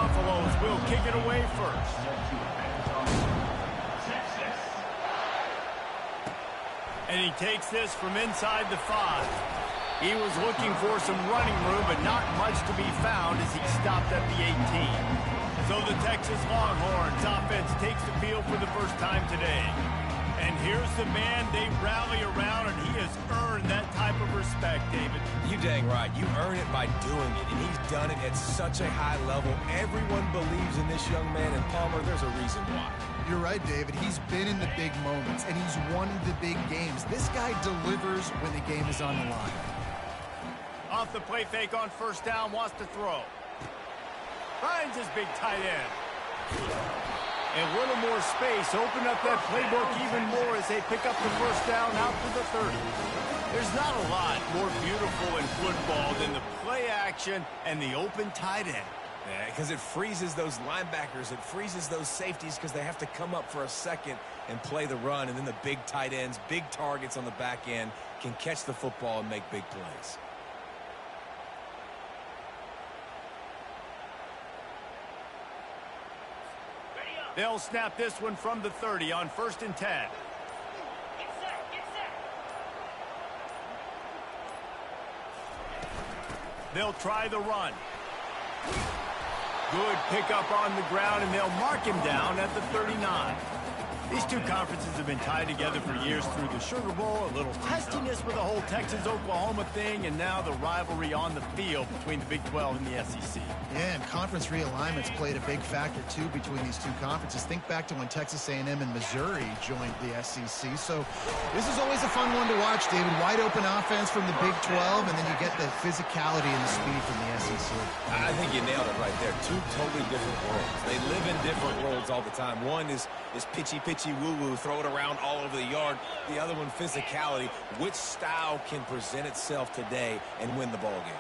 Buffaloes will kick it away first. And he takes this from inside the 5. He was looking for some running room, but not much to be found as he stopped at the 18. So the Texas Longhorns offense takes the field for the first time today. And here's the man they rally around, and he has earned that type of respect, David. You dang right. You earn it by doing it, and he's done it at such a high level. Everyone believes in this young man, and Palmer, there's a reason why. You're right, David. He's been in the big moments, and he's won the big games. This guy delivers when the game is on the line. Off the play fake on first down, wants to throw. Finds his big tight end. And a little more space, open up that playbook even more as they pick up the first down out to the 30. There's not a lot more beautiful in football than the play action and the open tight end. Yeah, because it freezes those linebackers. It freezes those safeties because they have to come up for a second and play the run. And then the big tight ends, big targets on the back end can catch the football and make big plays. They'll snap this one from the 30 on 1st and 10. Get set. They'll try the run. Good pickup on the ground, and they'll mark him down at the 39. These two conferences have been tied together for years through the Sugar Bowl, a little testiness with the whole Texas-Oklahoma thing, and now the rivalry on the field between the Big 12 and the SEC. Yeah, and conference realignments played a big factor, too, between these two conferences. Think back to when Texas A&M and Missouri joined the SEC. So this is always a fun one to watch, David. Wide open offense from the Big 12, and then you get the physicality and the speed from the SEC. I think you nailed it right there. Two totally different worlds. They live in different worlds all the time. One is pitchy woo-woo, throw it around all over the yard. The other one, physicality. Which style can present itself today and win the ball game?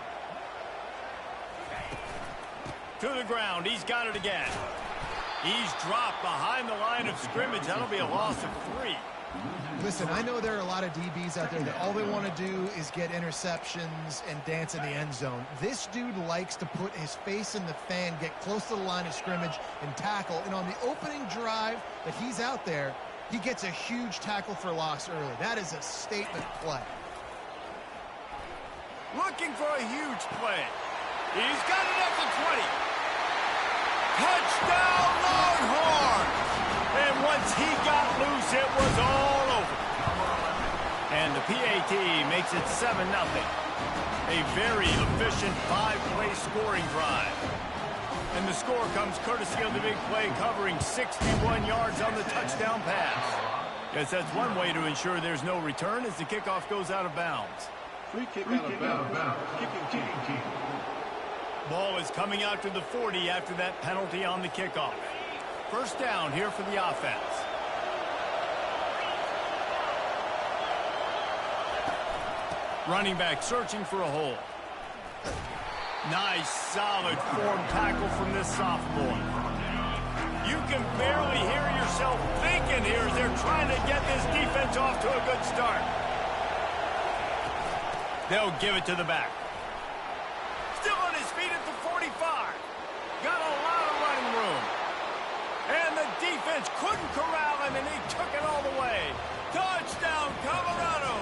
To the ground. He's got it again. He's dropped behind the line of scrimmage. That'll be a loss of 3. Listen, I know there are a lot of DBs out there that all they want to do is get interceptions and dance in the end zone. This dude likes to put his face in the fan, get close to the line of scrimmage, and tackle. And on the opening drive that he's out there, he gets a huge tackle for loss early. That is a statement play. Looking for a huge play. He's got it at the 20. Touchdown, Longhorns! And once he got loose, it was all over. And the PAT makes it 7-0. A very efficient 5-play scoring drive. And the score comes courtesy of the big play covering 61 yards on the touchdown pass. Guess that's one way to ensure there's no return as the kickoff goes out of bounds. Free kick out of bounds. Kicking team. Ball is coming out to the 40 after that penalty on the kickoff. First down here for the offense. Running back searching for a hole. Nice, solid form tackle from this sophomore. You can barely hear yourself thinking here as they're trying to get this defense off to a good start. They'll give it to the back. Still on his feet at the 45. Got a lot of running room. And the defense couldn't corral him, and he took it all the way. Touchdown, Colorado.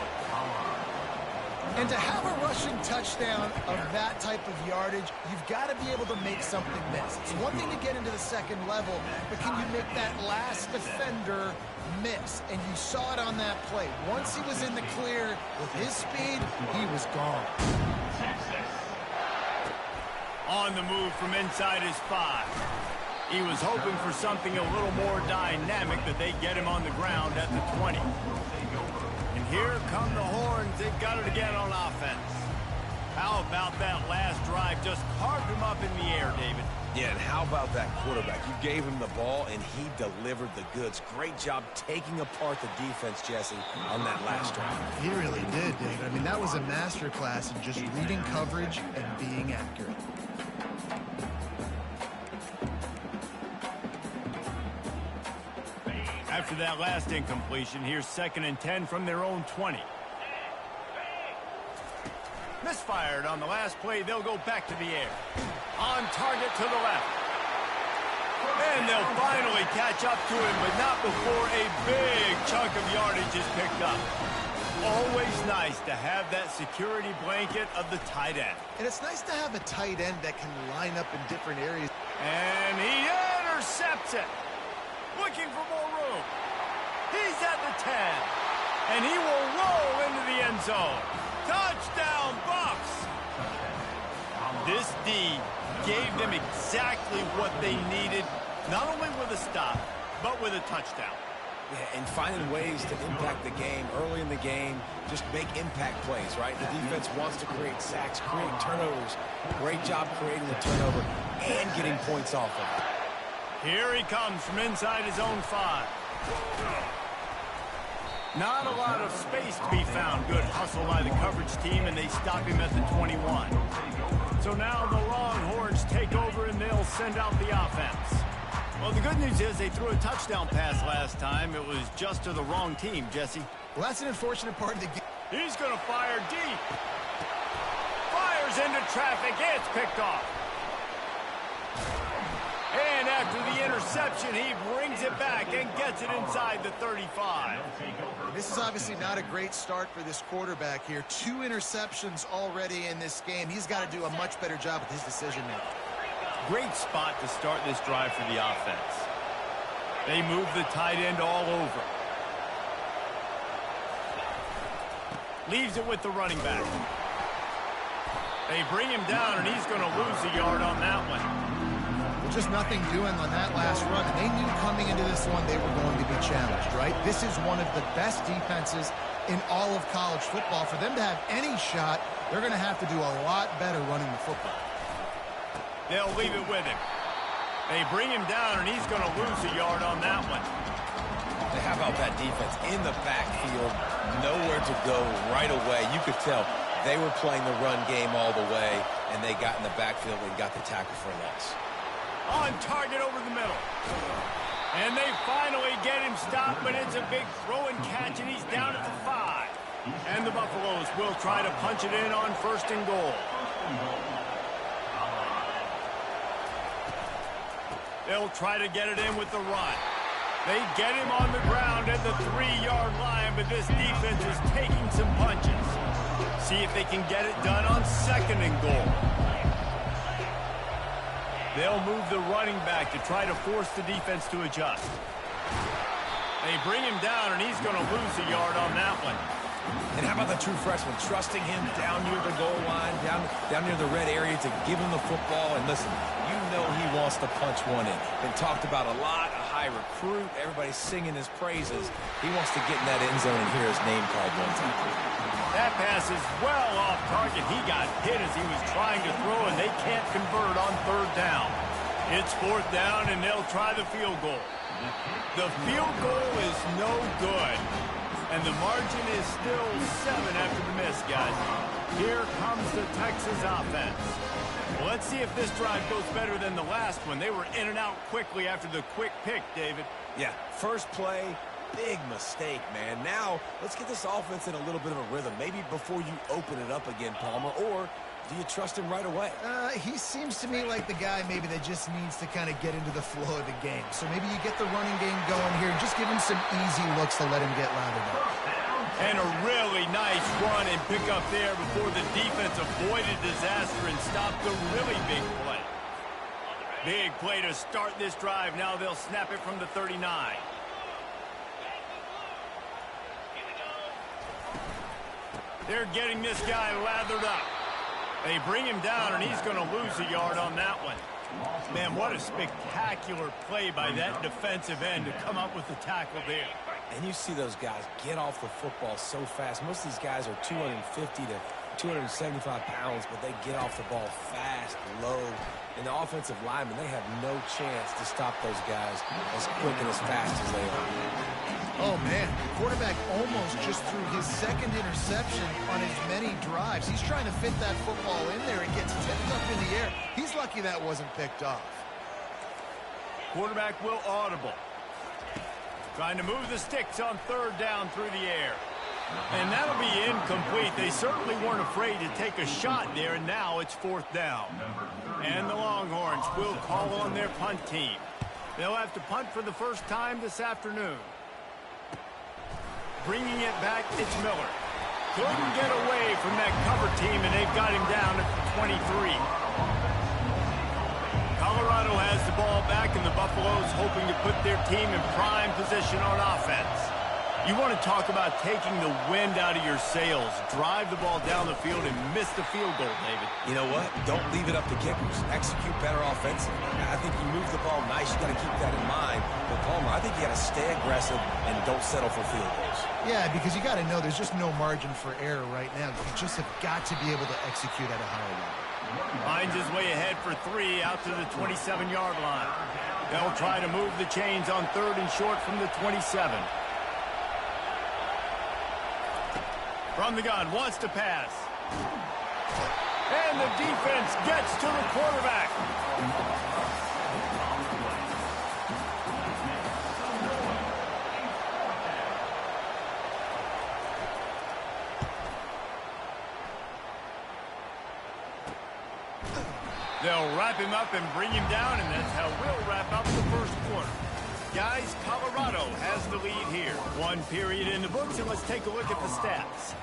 And to have a rushing touchdown of that type of yardage, you've got to be able to make something miss. It's one thing to get into the second level, but can you make that last defender miss? And you saw it on that play. Once he was in the clear with his speed, he was gone. On the move from inside his 5. He was hoping for something a little more dynamic, but they get him on the ground at the 20. And here come the Horns. They've got it again on offense. How about that last drive? Just carved him up in the air, David. Yeah, and how about that quarterback? You gave him the ball, and he delivered the goods. Great job taking apart the defense, Jesse, on that last drive. He really did, David. I mean, that was a masterclass in just reading coverage and being accurate. After that last incompletion, here's 2nd and 10 from their own 20. Misfired on the last play. They'll go back to the air. On target to the left. And they'll finally catch up to him, but not before a big chunk of yardage is picked up. Always nice to have that security blanket of the tight end. And it's nice to have a tight end that can line up in different areas. And he intercepts it. Looking for more room. He's at the 10. And he will roll into the end zone. Touchdown, Bucs! This D gave them exactly what they needed, not only with a stop, but with a touchdown. Yeah, and finding ways to impact the game early in the game, just make impact plays, right? The defense wants to create sacks, create turnovers. Great job creating the turnover and getting points off of it. Here he comes from inside his own 5. Not a lot of space to be found. Good hustle by the coverage team, and they stop him at the 21. So now the Longhorns take over, and they'll send out the offense. Well, the good news is they threw a touchdown pass last time. It was just to the wrong team, Jesse. Well, that's an unfortunate part of the game. He's going to fire deep. Fires into traffic. It's picked off. And after the interception, he brings it back and gets it inside the 35. This is obviously not a great start for this quarterback here. 2 interceptions already in this game. He's got to do a much better job with his decision-making. Great spot to start this drive for the offense. They move the tight end all over. Leaves it with the running back. They bring him down, and he's going to lose a yard on that one. Well, just nothing doing on that last run. And they knew coming into this one they were going to be challenged, right? This is one of the best defenses in all of college football. For them to have any shot, they're going to have to do a lot better running the football. They'll leave it with him. They bring him down, and he's going to lose a yard on that one. How about that defense in the backfield, nowhere to go right away. You could tell they were playing the run game all the way, and they got in the backfield and got the tackle for a loss. On target over the middle. And they finally get him stopped, but it's a big throw and catch, and he's down at the 5. And the Buffaloes will try to punch it in on 1st and goal. They'll try to get it in with the run. They get him on the ground at the 3-yard line, but this defense is taking some punches. See if they can get it done on 2nd and goal. They'll move the running back to try to force the defense to adjust. They bring him down, and he's going to lose a yard on that one. And how about the true freshman, trusting him down near the goal line, down near the red area to give him the football. And listen, you know he wants to punch one in. Been talked about a lot, a high recruit. Everybody's singing his praises. He wants to get in that end zone and hear his name called one time. That pass is well off target. He got hit as he was trying to throw, and they can't convert on 3rd down. It's 4th down, and they'll try the field goal. The field goal is no good. And the margin is still 7 after the miss, guys. Here comes the Texas offense. Well, let's see if this drive goes better than the last one. They were in and out quickly after the quick pick, David. Yeah, first play, big mistake, man. Now, let's get this offense in a little bit of a rhythm. Maybe before you open it up again, Palmer, or do you trust him right away? He seems to me like the guy maybe that just needs to kind of get into the flow of the game. So maybe you get the running game going here and just give him some easy looks to let him get lathered up. And a really nice run and pick up there before the defense avoided disaster and stopped a really big play. Big play to start this drive. Now they'll snap it from the 39. They're getting this guy lathered up. They bring him down, and he's going to lose a yard on that one. Man, what a spectacular play by that defensive end to come up with the tackle there. And you see those guys get off the football so fast. Most of these guys are 250 to 275 pounds, but they get off the ball fast, low. And the offensive linemen, they have no chance to stop those guys as quick and as fast as they are. Oh, man, the quarterback almost just threw his 2nd interception on as many drives. He's trying to fit that football in there. It gets tipped up in the air. He's lucky that wasn't picked off. Quarterback will audible. Trying to move the sticks on 3rd down through the air. And that'll be incomplete. They certainly weren't afraid to take a shot there, and now it's 4th down. And the Longhorns will call on their punt team. They'll have to punt for the first time this afternoon. Bringing it back, it's Miller. Couldn't get away from that cover team, and they've got him down at the 23. Colorado has the ball back, and the Buffaloes hoping to put their team in prime position on offense. You want to talk about taking the wind out of your sails. Drive the ball down the field and miss the field goal, David. You know what? Don't leave it up to kickers. Execute better offensively. I think you move the ball nice. You got to keep that in mind. But Palmer, I think you got to stay aggressive and don't settle for field goals. Yeah, because you got to know there's just no margin for error right now. You just have got to be able to execute at a higher level. Finds his way ahead for 3 out to the 27-yard line. They'll try to move the chains on 3rd and short from the 27. From the gun, wants to pass. And the defense gets to the quarterback. They'll wrap him up and bring him down, and that's how we'll wrap up the first quarter. Guys, Colorado has the lead here. 1 period in the books, and let's take a look at the stats.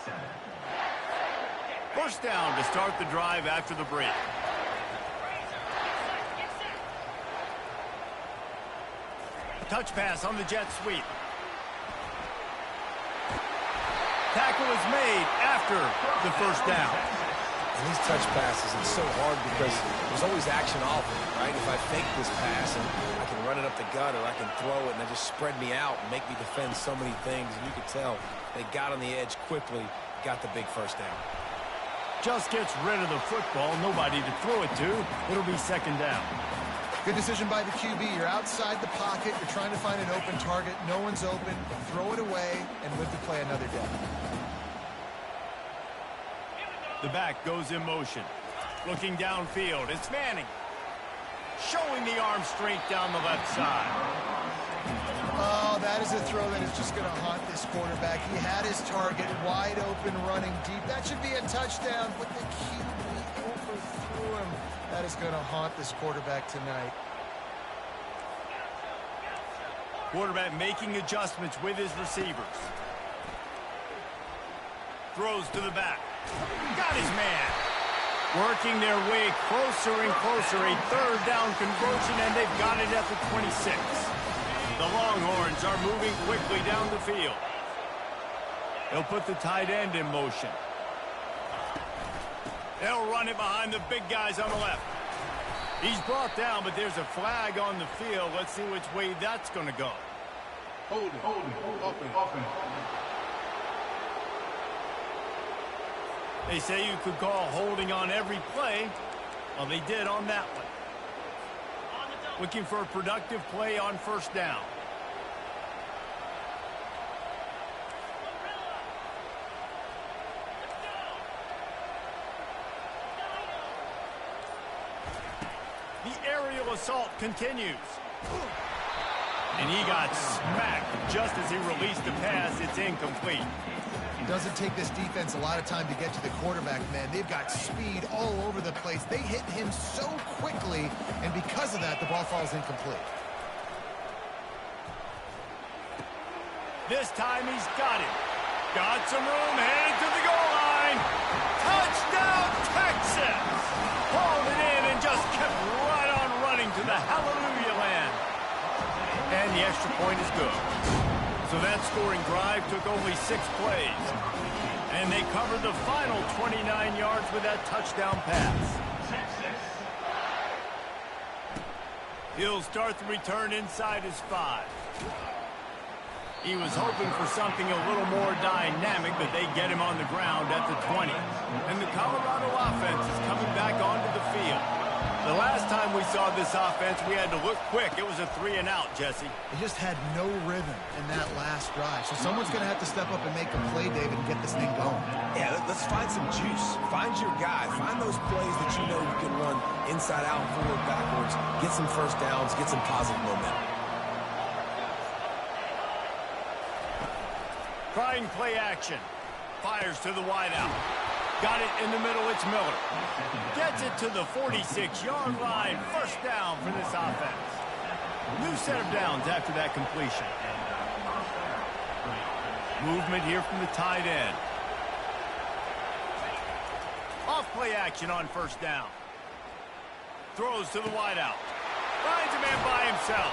7. First down to start the drive after the break. Touch pass on the jet sweep. Tackle is made after the first down. And these touch passes, it's so hard because there's always action off of it, right? If I fake this pass and I can run it up the gut or I can throw it and they just spread me out and make me defend so many things. And you can tell they got on the edge quickly, got the big first down. Just gets rid of the football, nobody to throw it to. It'll be second down. Good decision by the QB. You're outside the pocket. You're trying to find an open target. No one's open. Throw it away and live to play another day. The back goes in motion. Looking downfield, it's Manning. Showing the arm strength down the left side. Oh, that is a throw that is just going to haunt this quarterback. He had his target wide open, running deep. That should be a touchdown, but the QB overthrew him. That is going to haunt this quarterback tonight. Quarterback making adjustments with his receivers. Throws to the back. Got his man. Working their way closer and closer. A 3rd down conversion, and they've got it at the 26. The Longhorns are moving quickly down the field. They'll put the tight end in motion. They'll run it behind the big guys on the left. He's brought down, but there's a flag on the field. Let's see which way that's going to go. Hold it. Open. They say you could call holding on every play. Well, they did on that one. Looking for a productive play on first down. The aerial assault continues. And he got smacked just as he released the pass. It's incomplete. Doesn't take this defense a lot of time to get to the quarterback, man. They've got speed all over the place. They hit him so quickly, and because of that, the ball falls incomplete. This time he's got him. Got some room, headed to the goal line. Touchdown, Texas! Hauled it in and just kept right on running to the hallelujah land. And the extra point is good. So that scoring drive took only 6 plays. And they covered the final 29 yards with that touchdown pass. He'll start the return inside his 5. He was hoping for something a little more dynamic, but they get him on the ground at the 20. And the Colorado offense is coming back onto the field. The last time we saw this offense, we had to look quick. It was a 3-and-out, Jesse. They just had no rhythm in that last drive. So someone's going to have to step up and make a play, David, and get this thing going. Yeah, let's find some juice. Find your guy. Find those plays that you know you can run inside out, forward, backwards. Get some first downs. Get some positive momentum. Trying play action. Fires to the wideout. Got it in the middle. It's Miller. Gets it to the 46-yard line. First down for this offense. New set of downs after that completion. Movement here from the tight end. Off play action on first down. Throws to the wideout. Finds a man by himself.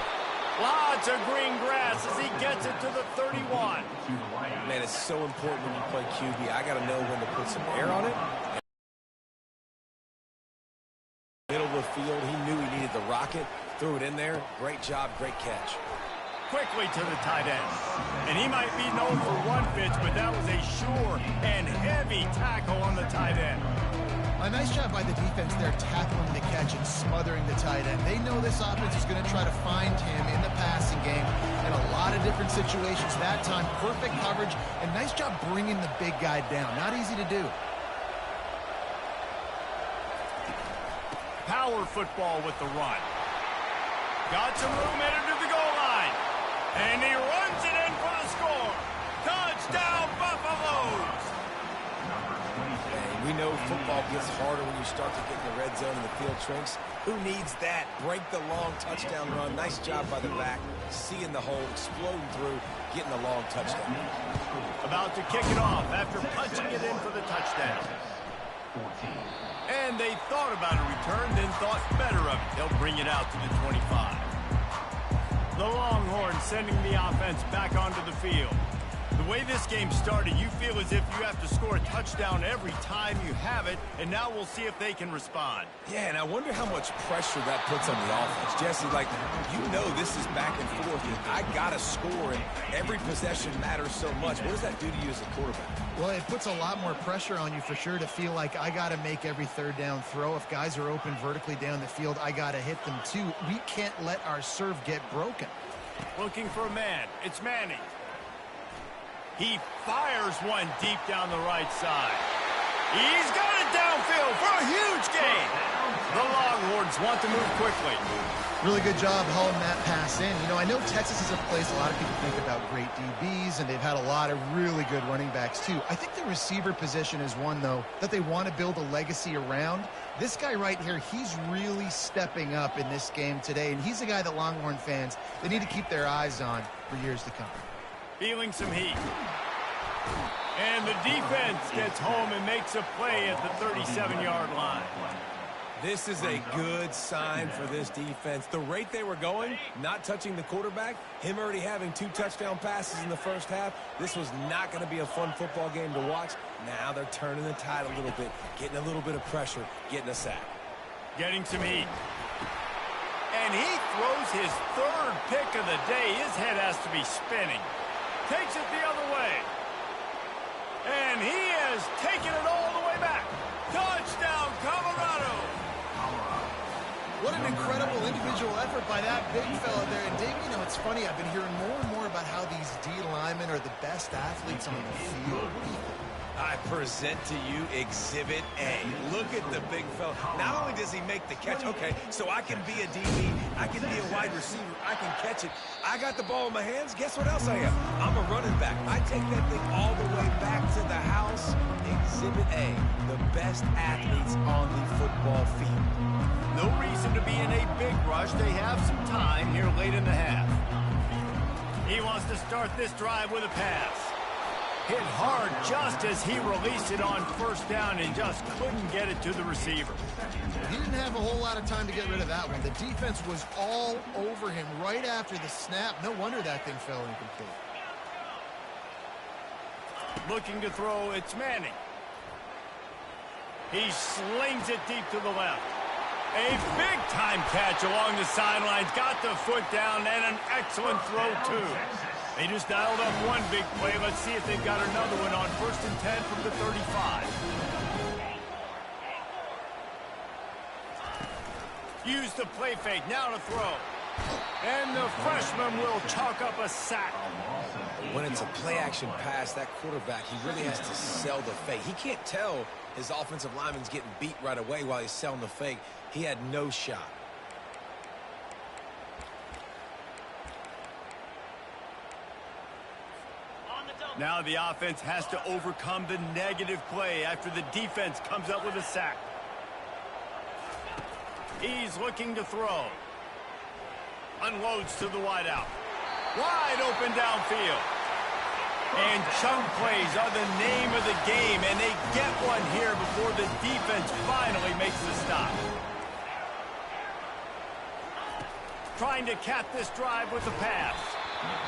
Lots of green grass as he gets it to the 31. Man, it's so important when you play QB. I got to know when to put some air on it. Middle of the field, he knew he needed the rocket. Threw it in there. Great job, great catch. Quickly to the tight end. And he might be known for one pitch, but that was a sure and heavy tackle on the tight end. A nice job by the defense there, tackling the catch and smothering the tight end. They know this offense is going to try to find him in the passing game in a lot of different situations. That time, perfect coverage, and nice job bringing the big guy down. Not easy to do. Power football with the run. Got some room headed to the goal line. And he runs it in for the score. Touchdown, Buffaloes! We know football gets harder when you start to get in the red zone and the field shrinks. Who needs that? Break the long touchdown run. Nice job by the back. Seeing the hole, exploding through, getting the long touchdown. About to kick it off after punching it in for the touchdown. And they thought about a return, then thought better of it. They'll bring it out to the 25. The Longhorns sending the offense back onto the field. The way this game started, you feel as if you have to score a touchdown every time you have it, and now we'll see if they can respond. Yeah, and I wonder how much pressure that puts on the offense. Jesse, like, you know this is back and forth, and I got to score, and every possession matters so much. What does that do to you as a quarterback? Well, it puts a lot more pressure on you for sure to feel like I got to make every third down throw. If guys are open vertically down the field, I got to hit them too. We can't let our serve get broken. Looking for a man. It's Manning. He fires one deep down the right side. He's got it downfield for a huge gain. The Longhorns want to move quickly. Really good job hauling that pass in. You know, I know Texas is a place a lot of people think about great DBs, and they've had a lot of really good running backs too. I think the receiver position is one, though, that they want to build a legacy around. This guy right here, he's really stepping up in this game today, and he's a guy that Longhorn fans, they need to keep their eyes on for years to come. Feeling some heat. And the defense gets home and makes a play at the 37-yard line. This is a good sign for this defense. The rate they were going, not touching the quarterback, him already having 2 touchdown passes in the first half, this was not going to be a fun football game to watch. Now they're turning the tide a little bit, getting a little bit of pressure, getting a sack. Getting some heat. And he throws his 3rd pick of the day. His head has to be spinning. Takes it the other way. And he has taken it all the way back. Touchdown, Colorado. What an incredible individual effort by that big fella there. And Dave, you know, it's funny. I've been hearing more and more about how these D linemen are the best athletes on the field. What do you think? I present to you Exhibit A. Look at the big fella. Not only does he make the catch, okay, so I can be a DB, I can be a wide receiver, I can catch it. I got the ball in my hands. Guess what else I am? I'm a running back. I take that thing all the way back to the house. Exhibit A, the best athletes on the football field. No reason to be in a big rush. They have some time here late in the half. He wants to start this drive with a pass. Hit hard just as he released it on first down and just couldn't get it to the receiver. He didn't have a whole lot of time to get rid of that one. The defense was all over him right after the snap. No wonder that thing fell incomplete. Looking to throw, it's Manning. He slings it deep to the left. A big-time catch along the sidelines. Got the foot down and an excellent throw, too. They just dialed up one big play. Let's see if they've got another one on 1st and 10 from the 35. Use the play fake. Now to throw. And the freshman will chalk up a sack. When it's a play-action pass, that quarterback, he really has to sell the fake. He can't tell his offensive lineman's getting beat right away while he's selling the fake. He had no shot. On the double. Now the offense has to overcome the negative play after the defense comes up with a sack. He's looking to throw. Unloads to the wideout. Wide open downfield. And chunk plays are the name of the game, and they get one here before the defense finally makes the stop. Trying to cap this drive with the pass.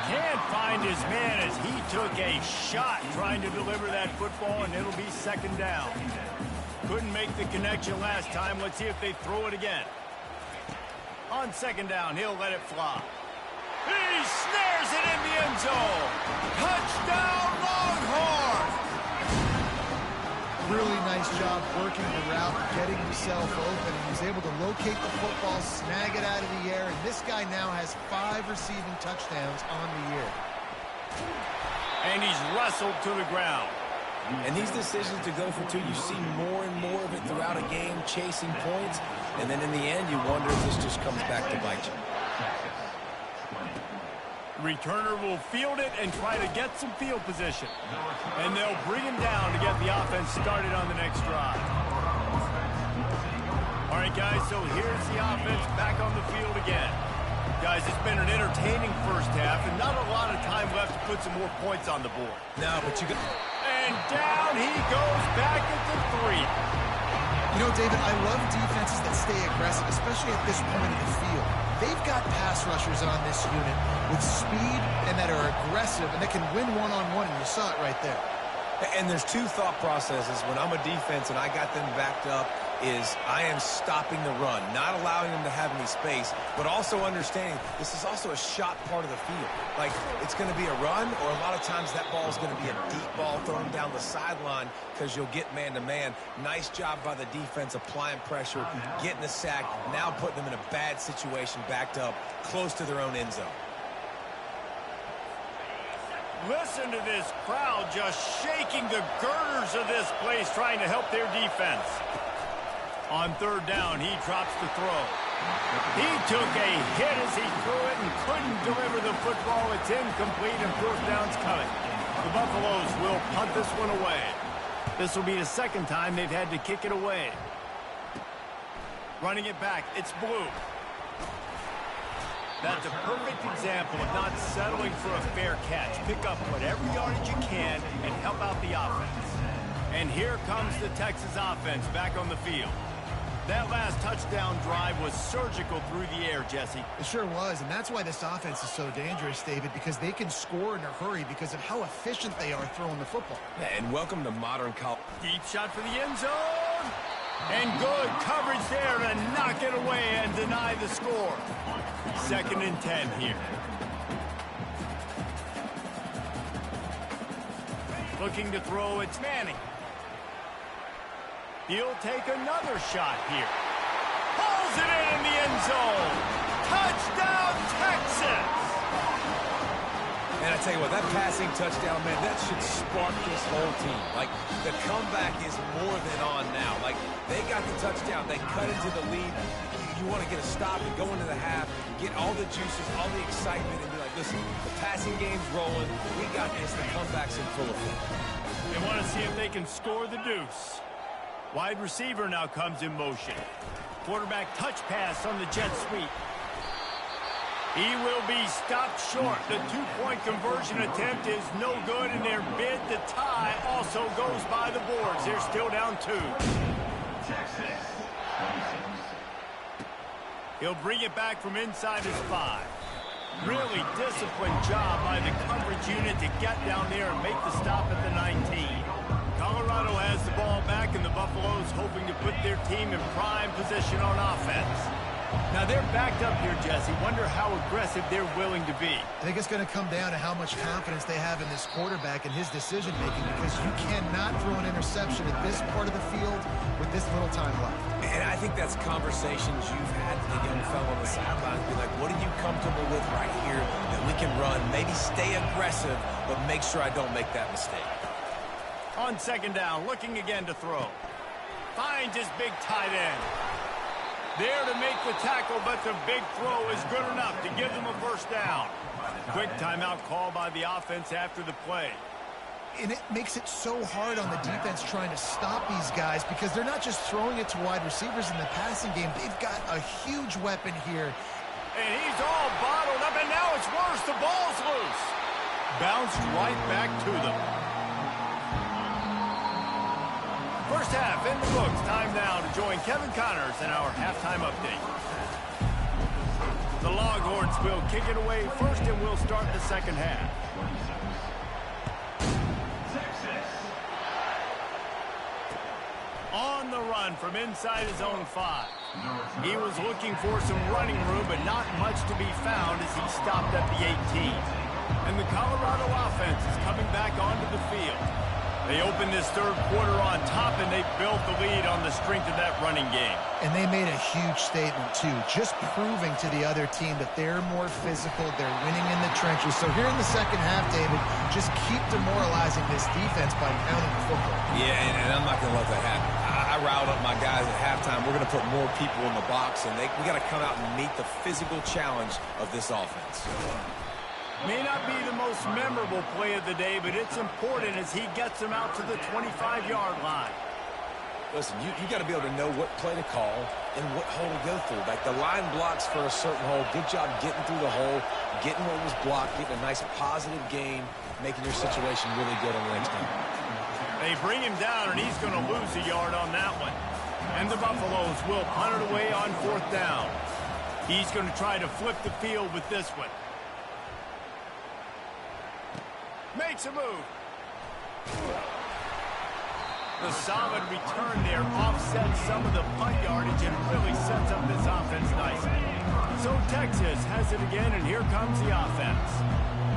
Can't find his man as he took a shot trying to deliver that football, and it'll be second down. Couldn't make the connection last time. Let's see if they throw it again. On second down, he'll let it fly. He snares it in the end zone. Touchdown, Longhorn! Really nice job working the route, getting himself open, and he's able to locate the football, snag it out of the air, and this guy now has 5 receiving touchdowns on the year. And he's wrestled to the ground. And these decisions to go for 2, you see more and more of it throughout a game, chasing points, and then in the end, you wonder if this just comes back to bite you. Returner will field it and try to get some field position. And they'll bring him down to get the offense started on the next drive. All right, guys, so here's the offense back on the field again. Guys, it's been an entertaining first half and not a lot of time left to put some more points on the board. No, but you got... And down he goes back at the 3. You know, David, I love defenses that stay aggressive, especially at this point of the field. They've got pass rushers on this unit with speed and that are aggressive and that can win one-on-one, and you saw it right there. And there's 2 thought processes when I'm a defense and I got them backed up is I am stopping the run, not allowing them to have any space, but also understanding this is also a shot part of the field. Like, it's going to be a run, or a lot of times that ball is going to be a deep ball thrown down the sideline because you'll get man-to-man. Nice job by the defense applying pressure, getting the sack, now putting them in a bad situation backed up close to their own end zone. Listen to this crowd just shaking the girders of this place trying to help their defense. On third down, he drops the throw. He took a hit as he threw it and couldn't deliver the football. It's incomplete and fourth down's coming. The Buffaloes will punt this one away. This will be the second time they've had to kick it away. Running it back, it's Blue. That's a perfect example of not settling for a fair catch. Pick up whatever yardage you can and help out the offense. And here comes the Texas offense back on the field. That last touchdown drive was surgical through the air, Jesse. It sure was, and that's why this offense is so dangerous, David, because they can score in a hurry because of how efficient they are throwing the football. Yeah, and welcome to modern college. Deep shot for the end zone. And good coverage there to knock it away and deny the score. 2nd and 10 here. Looking to throw, it's Manning. He'll take another shot here. Pulls it in the end zone. Touchdown, Texas! And I tell you what, that passing touchdown, man, that should spark this whole team. Like, the comeback is more than on now. Like, they got the touchdown. They cut into the lead. You want to get a stop and go into the half, get all the juices, all the excitement, and be like, listen, the passing game's rolling. We got this. The comeback's in full effect. They want to see if they can score the deuce. Wide receiver now comes in motion. Quarterback touch pass on the jet sweep. He will be stopped short. The 2-point conversion attempt is no good, and their bid to tie also goes by the boards. They're still down 2. He'll bring it back from inside his 5. Really disciplined job by the coverage unit to get down there and make the stop at the 19. Colorado has the ball back, and the Buffaloes hoping to put their team in prime position on offense. Now they're backed up here, Jesse. Wonder how aggressive they're willing to be. I think it's going to come down to how much confidence they have in this quarterback and his decision-making, because you cannot throw an interception at this part of the field with this little time left. And I think that's conversations you've had with the young fellow on the sidelines. Be like, what are you comfortable with right here that we can run? Maybe stay aggressive, but make sure I don't make that mistake. On second down, looking again to throw. Finds his big tight end. There to make the tackle, but the big throw is good enough to give them a first down. Quick timeout call by the offense after the play. And it makes it so hard on the defense trying to stop these guys because they're not just throwing it to wide receivers in the passing game. They've got a huge weapon here. And he's all bottled up, and now it's worse. The ball's loose. Bounced right back to them. First half in the books. Time now to join Kevin Connors in our halftime update. The Longhorns will kick it away first, and we'll start the second half. On the run from inside his own 5. He was looking for some running room, but not much to be found as he stopped at the 18. And the Colorado offense is coming back onto the field. They opened this third quarter on top, and they built the lead on the strength of that running game. And they made a huge statement, too, just proving to the other team that they're more physical, they're winning in the trenches. So here in the second half, David, just keep demoralizing this defense by pounding the football. Yeah, and I'm not going to let that happen. I riled up my guys at halftime. We're going to put more people in the box, and we got to come out and meet the physical challenge of this offense. May not be the most memorable play of the day, but it's important as he gets them out to the 25-yard line. Listen, you got to be able to know what play to call and what hole to go through. Like the line blocks for a certain hole. Good job getting through the hole, getting what was blocked, getting a nice positive gain, making your situation really good on the next time. They bring him down, and he's going to lose a yard on that one. And the Buffaloes will punt it away on 4th down. He's going to try to flip the field with this one. Makes a move. The solid return there offsets some of the punt yardage and really sets up this offense nicely. So Texas has it again, and here comes the offense.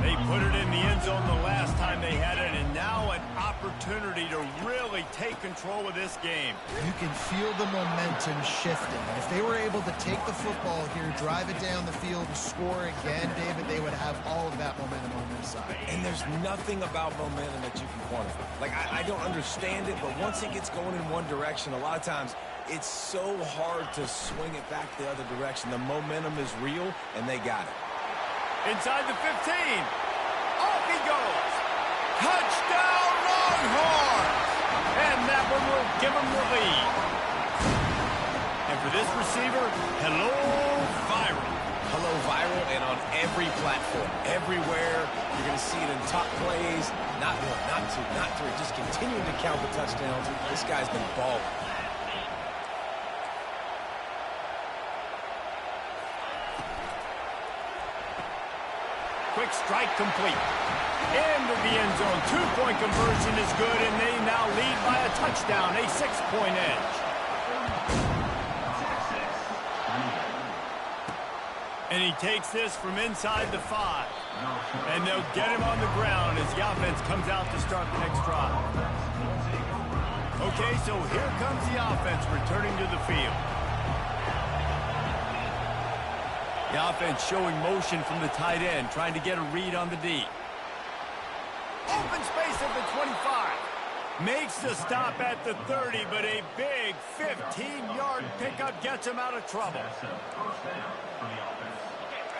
They put it in the end zone the last time they had it, and now an opportunity to really take control of this game. You can feel the momentum shifting. And if they were able to take the football here, drive it down the field, and score again, David, they would have all of that momentum on their side. And there's nothing about momentum that you can quantify. Like, I don't understand it, but once it gets going in one direction, a lot of times it's so hard to swing it back the other direction. The momentum is real, and they got it. Inside the 15. Off he goes. Touchdown, Longhorns! And that one will give him the lead. And for this receiver, hello, viral. Hello, viral, and on every platform, everywhere. You're going to see it in top plays. Not one, not two, not three. Just continuing to count the touchdowns. This guy's been balling. Quick strike complete. Into the end zone. 2-point conversion is good, and they now lead by a touchdown, a 6-point edge. And he takes this from inside the 5. And they'll get him on the ground as the offense comes out to start the next drive. Okay, so here comes the offense returning to the field. The offense showing motion from the tight end, trying to get a read on the D. Open space at the 25. Makes the stop at the 30, but a big 15-yard pickup gets him out of trouble.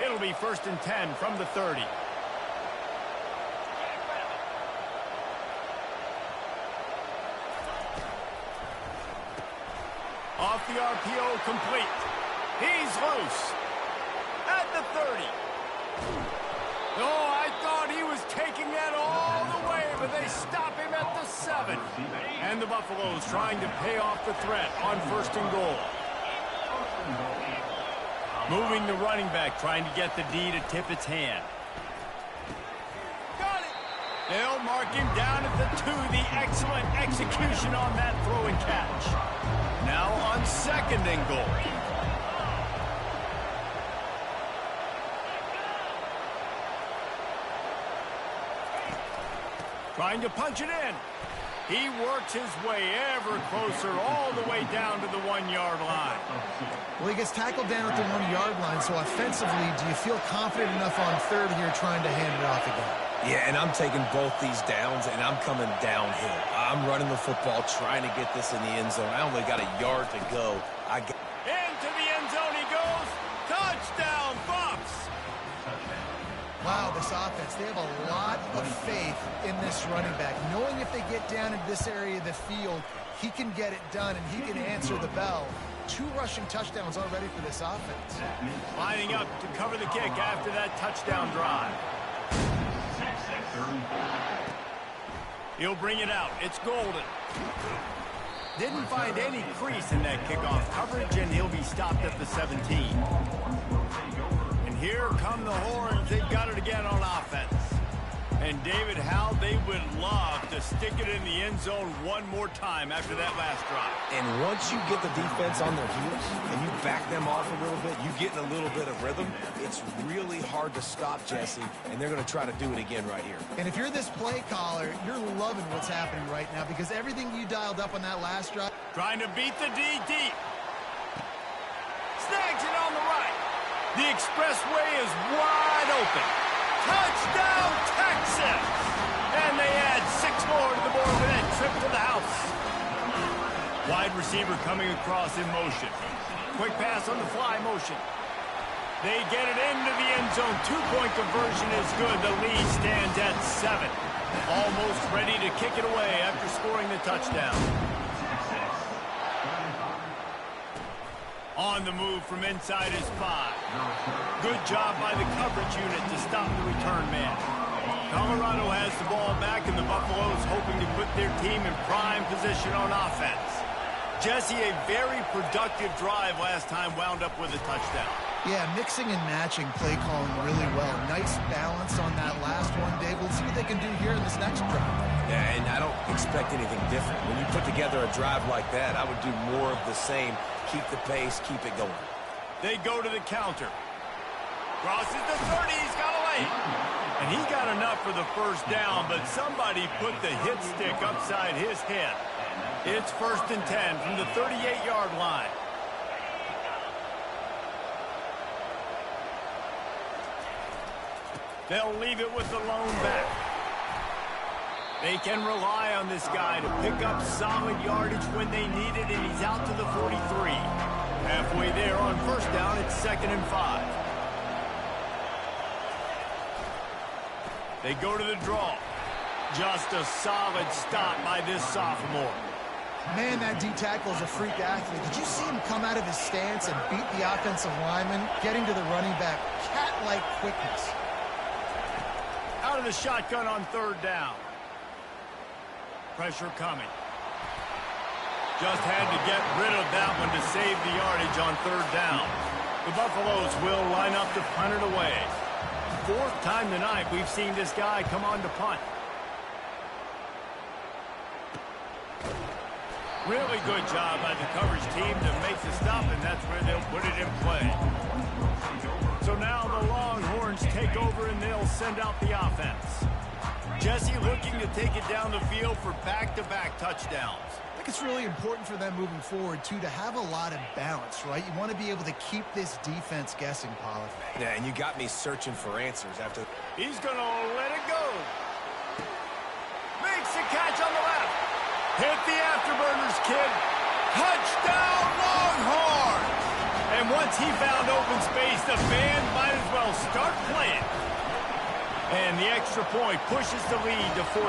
It'll be 1st and 10 from the 30. Off the RPO, complete. He's loose. At the 30. Oh, I thought he was taking that all the way, but they stop him at the 7. And the Buffaloes trying to pay off the threat on 1st and goal. Moving the running back, trying to get the D to tip its hand. Got it. They'll mark him down at the 2. The excellent execution on that throw and catch. Now on 2nd and goal. Trying to punch it in. He works his way ever closer all the way down to the 1-yard line. Well, he gets tackled down at the 1-yard line, so offensively, do you feel confident enough on 3rd here trying to hand it off again? Yeah, and I'm taking both these downs, and I'm coming downhill. I'm running the football, trying to get this in the end zone. I only got a yard to go. Into the end zone he goes. Touchdown, Bucks! Wow, the this offense. They have a lot of faith in this running back, knowing if they get down into this area of the field, he can get it done and he can answer the bell. 2 rushing touchdowns already for this offense. Lining up to cover the kick after that touchdown drive. He'll bring it out. It's Golden. Didn't find any crease in that kickoff coverage, and he'll be stopped at the 17. And here come the horns. They've got it again on offense. And David, how they would love to stick it in the end zone one more time after that last drive. And once you get the defense on their heels and you back them off a little bit, you get in a little bit of rhythm, it's really hard to stop, Jesse, and they're going to try to do it again right here. And if you're this play caller, you're loving what's happening right now because everything you dialed up on that last drive. Trying to beat the D deep. Snags it on the right. The expressway is wide open. Touchdown, Texas! And they add 6 more to the board with that trip to the house. Wide receiver coming across in motion. Quick pass on the fly motion. They get it into the end zone. 2-point conversion is good. The lead stands at 7. Almost ready to kick it away after scoring the touchdown. On the move from inside his 5. Good job by the coverage unit to stop the return man. Colorado has the ball back, and the Buffaloes hoping to put their team in prime position on offense. Jesse, a very productive drive last time, wound up with a touchdown. Yeah, mixing and matching play calling really well. Nice balance on that last one, Dave. We'll see what they can do here in this next drive. Yeah, and I don't expect anything different. When you put together a drive like that, I would do more of the same. Keep the pace, keep it going. They go to the counter. Crosses the 30, he's got a lane. And he got enough for the first down, but somebody put the hit stick upside his head. It's 1st and 10 from the 38-yard line. They'll leave it with the lone back. They can rely on this guy to pick up solid yardage when they need it, and he's out to the 43. Halfway there on 1st down, it's 2nd and 5. They go to the draw. Just a solid stop by this sophomore. Man, that D-tackle is a freak athlete. Did you see him come out of his stance and beat the offensive lineman, getting to the running back? Cat-like quickness. Out of the shotgun on 3rd down. Pressure coming. Just had to get rid of that one to save the yardage on 3rd down. The Buffaloes will line up to punt it away. 4th time tonight we've seen this guy come on to punt. Really good job by the coverage team to make the stop, and that's where they'll put it in play. So now the Longhorns take over, and they'll send out the offense. Jesse looking to take it down the field for back-to-back touchdowns. I think it's really important for them moving forward, too, to have a lot of balance, right? You want to be able to keep this defense guessing, Pollard. Yeah, and you got me searching for answers after. He's going to let it go. Makes the catch on the left. Hit the afterburners, kid. Touchdown, Longhorns! And once he found open space, the band might as well start playing. And the extra point pushes the lead to 14.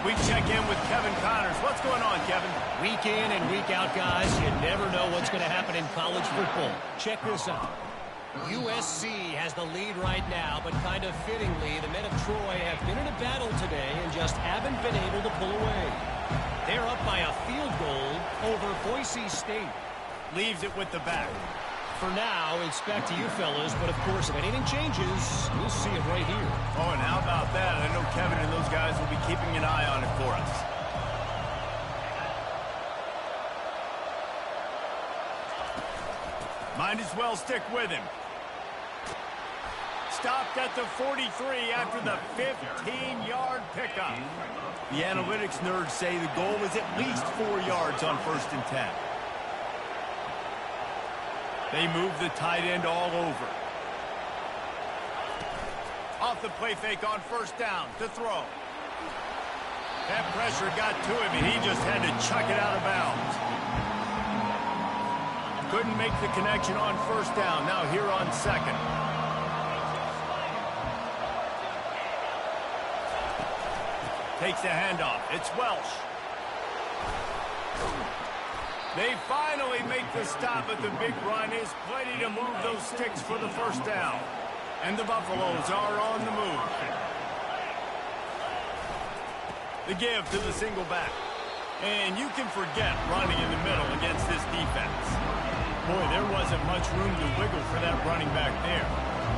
We check in with Kevin Connors. What's going on, Kevin? Week in and week out, guys. You never know what's going to happen in college football. Check this out. USC has the lead right now, but kind of fittingly, the men of Troy have been in a battle today and just haven't been able to pull away. They're up by a field goal over Boise State. Leaves it with the back. For now, it's back to you fellas, but of course, if anything changes, you'll see it right here. Oh, and how about that? I know Kevin and those guys will be keeping an eye on it for us. Might as well stick with him. Stopped at the 43 after the 15-yard pickup. The analytics nerds say the goal is at least 4 yards on 1st and 10. They move the tight end all over. Off the play fake on 1st down to throw. That pressure got to him, and he just had to chuck it out of bounds. Couldn't make the connection on 1st down. Now here on 2nd. Takes the handoff. It's Welsh. They finally make the stop at the big run. Is plenty to move those sticks for the first down. And the Buffaloes are on the move. The give to the single back. And you can forget running in the middle against this defense. Boy, there wasn't much room to wiggle for that running back there.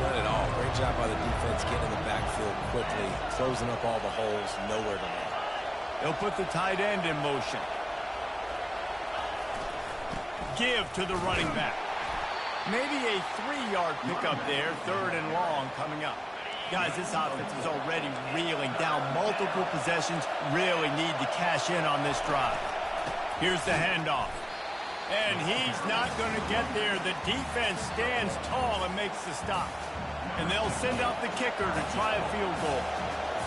None at all. Great job by the defense getting in the backfield quickly, closing up all the holes, nowhere to run. They'll put the tight end in motion. Give to the running back. Maybe a 3-yard pickup there, 3rd and long coming up. Guys, this offense is already reeling down multiple possessions. Really need to cash in on this drive. Here's the handoff. And he's not going to get there. The defense stands tall and makes the stop. And they'll send out the kicker to try a field goal.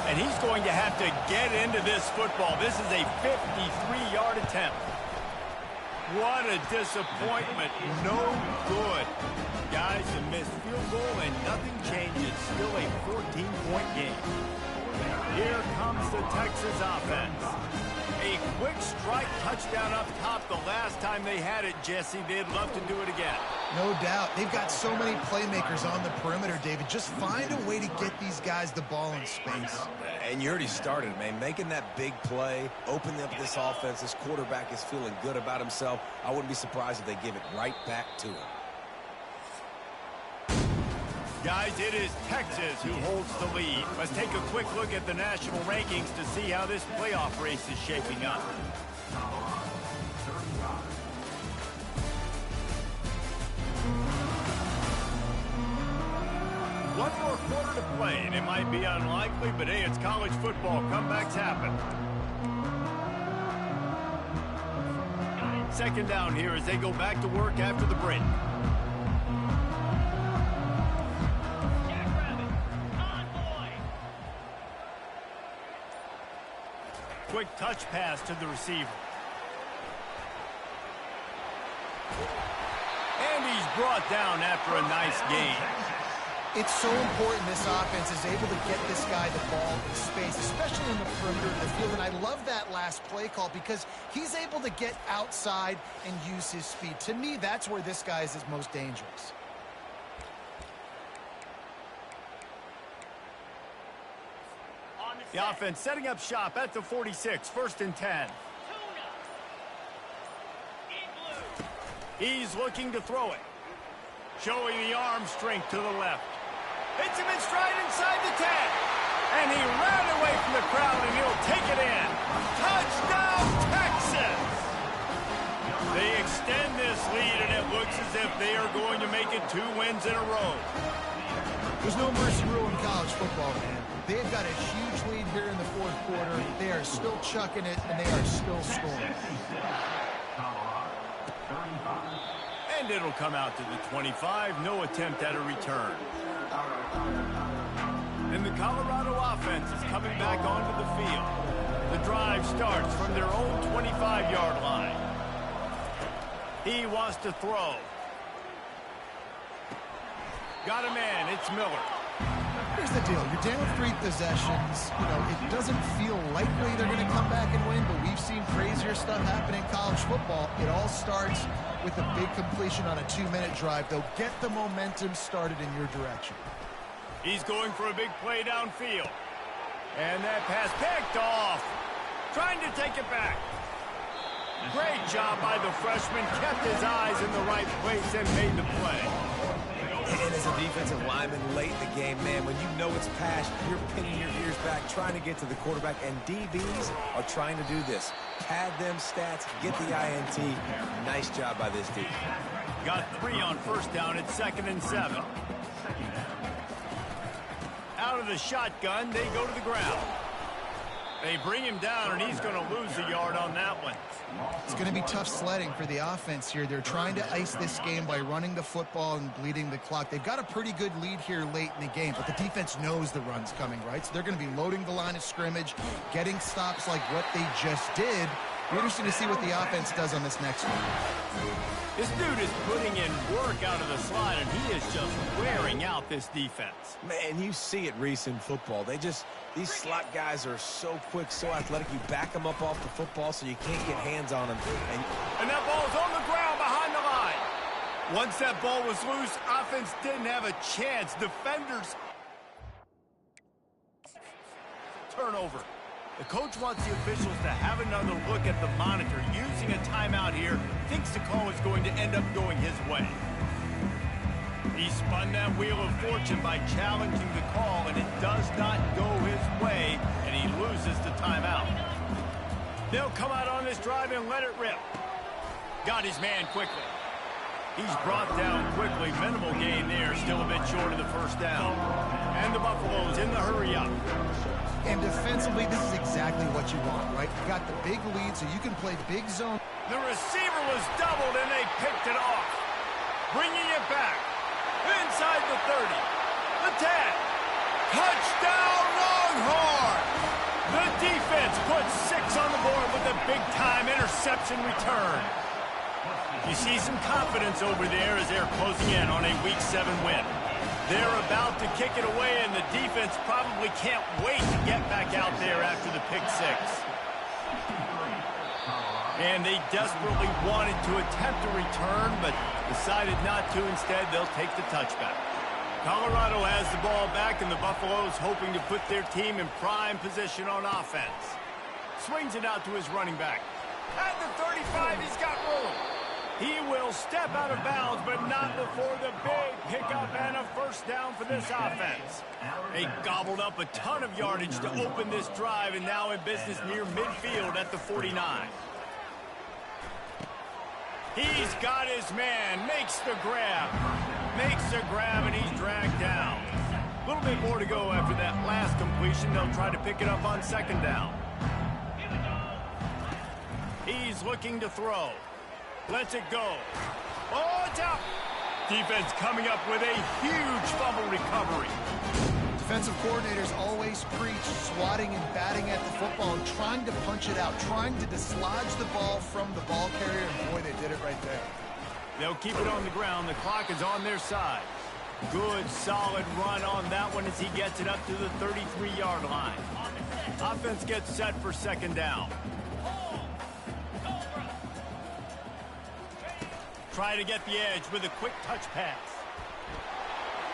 And he's going to have to get into this football. This is a 53-yard attempt. What a disappointment. No good. Guys, a missed field goal and nothing changes. Still a 14-point game. Here comes the Texas offense. A quick strike touchdown up top the last time they had it, Jesse. They'd love to do it again. No doubt. They've got so many playmakers on the perimeter, David. Just find a way to get these guys the ball in space. And you already started, man. Making that big play, opening up this offense. This quarterback is feeling good about himself. I wouldn't be surprised if they give it right back to him. Guys, it is Texas who holds the lead. Let's take a quick look at the national rankings to see how this playoff race is shaping up. One more quarter to play, and it might be unlikely, but hey, it's college football. Comebacks happen. Second down here as they go back to work after the break. Quick touch pass to the receiver. And he's brought down after a nice gain. It's so important this offense is able to get this guy the ball in space, especially in the perimeter of the field. And I love that last play call because he's able to get outside and use his speed. To me, that's where this guy is his most dangerous. The offense setting up shop at the 46, 1st and 10. He's looking to throw it. Showing the arm strength to the left. Hits him in stride inside the 10. And he ran away from the crowd, and he'll take it in. Touchdown, Texas! They extend this lead, and it looks as if they are going to make it 2 wins in a row. There's no mercy rule in college football, man. They've got a huge lead here in the 4th quarter. They are still chucking it, and they are still scoring. And it'll come out to the 25. No attempt at a return. And the Colorado offense is coming back onto the field. The drive starts from their own 25-yard line. He wants to throw. Got a man. It's Miller. Here's the deal. You're down 3 possessions. You know, it doesn't feel likely they're going to come back and win, but we've seen crazier stuff happen in college football. It all starts with a big completion on a 2-minute drive. They'll get the momentum started in your direction. He's going for a big play downfield. And that pass picked off. Trying to take it back. Great job by the freshman. Kept his eyes in the right place and made the play. And as a defensive lineman late in the game, man, when you know it's passed, you're pinning your ears back, trying to get to the quarterback, and DBs are trying to do this. Pad them stats, get the INT. Nice job by this defense. Got 3 on 1st down at 2nd and 7. Out of the shotgun, they go to the ground. They bring him down, and he's going to lose a yard on that one. It's going to be tough sledding for the offense here. They're trying to ice this game by running the football and bleeding the clock. They've got a pretty good lead here late in the game, but the defense knows the run's coming, right? So they're going to be loading the line of scrimmage, getting stops like what they just did, Be interesting to see what the offense does on this next one. This dude is putting in work out of the slot, and he is just wearing out this defense. Man, you see it, Reese, in football. These slot guys are so quick, so athletic. You back them up off the football so you can't get hands on them. And that ball's on the ground behind the line. Once that ball was loose, offense didn't have a chance. Defenders. Turnover. The coach wants the officials to have another look at the monitor. Using a timeout here, thinks the call is going to end up going his way. He spun that wheel of fortune by challenging the call, and it does not go his way, and he loses the timeout. They'll come out on this drive and let it rip. Got his man quickly. He's brought down quickly. Minimal gain there, still a bit short of the first down. And the Buffaloes in the hurry up. And defensively, this is exactly what you want, right? You got the big lead, so you can play big zone. The receiver was doubled, and they picked it off. Bringing it back. Inside the 30. The 10. Touchdown, Longhorn! The defense puts 6 on the board with a big-time interception return. You see some confidence over there as they're closing in on a Week 7 win. They're about to kick it away, and the defense probably can't wait to get back out there after the pick 6. And they desperately wanted to attempt a return, but decided not to. Instead, they'll take the touchback. Colorado has the ball back, and the Buffaloes hoping to put their team in prime position on offense. Swings it out to his running back. At the 35, he's got room. He will step out of bounds, but not before the big pickup and a first down for this offense. They gobbled up a ton of yardage to open this drive, and now in business near midfield at the 49. He's got his man, makes the grab, and he's dragged down. A little bit more to go after that last completion. They'll try to pick it up on second down. He's looking to throw. Lets it go. Oh, it's out. Defense coming up with a huge fumble recovery. Defensive coordinators always preach swatting and batting at the football and trying to punch it out, trying to dislodge the ball from the ball carrier, and boy, they did it right there. They'll keep it on the ground. The clock is on their side. Good, solid run on that one as he gets it up to the 33-yard line. Offense gets set for second down. Try to get the edge with a quick touch pass.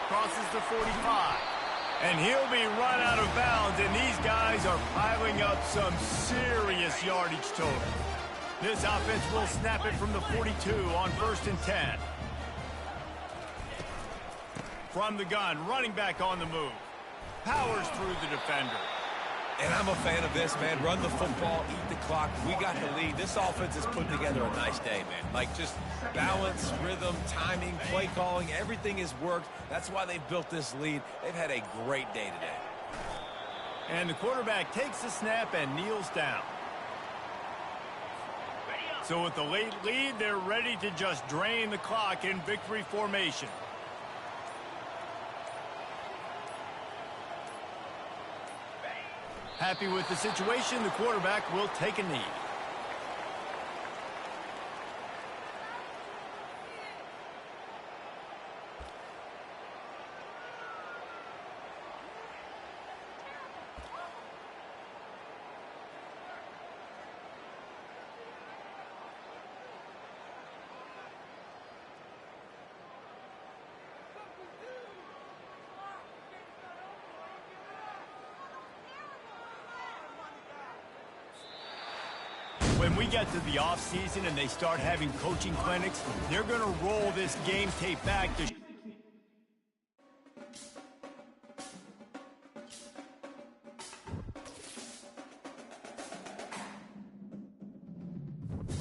Crosses the 45. And he'll be run out of bounds, and these guys are piling up some serious yardage total. This offense will snap it from the 42 on 1st and 10. From the gun, running back on the move. Powers through the defender. And I'm a fan of this, man. Run the football, eat the clock. We got the lead. This offense has put together a nice day, man. Like, just balance, rhythm, timing, play calling, everything has worked. That's why they built this lead. They've had a great day today. And the quarterback takes the snap and kneels down. So with the late lead, they're ready to just drain the clock in victory formation. Happy with the situation, the quarterback will take a knee. When we get to the offseason and they start having coaching clinics, they're going to roll this game tape back to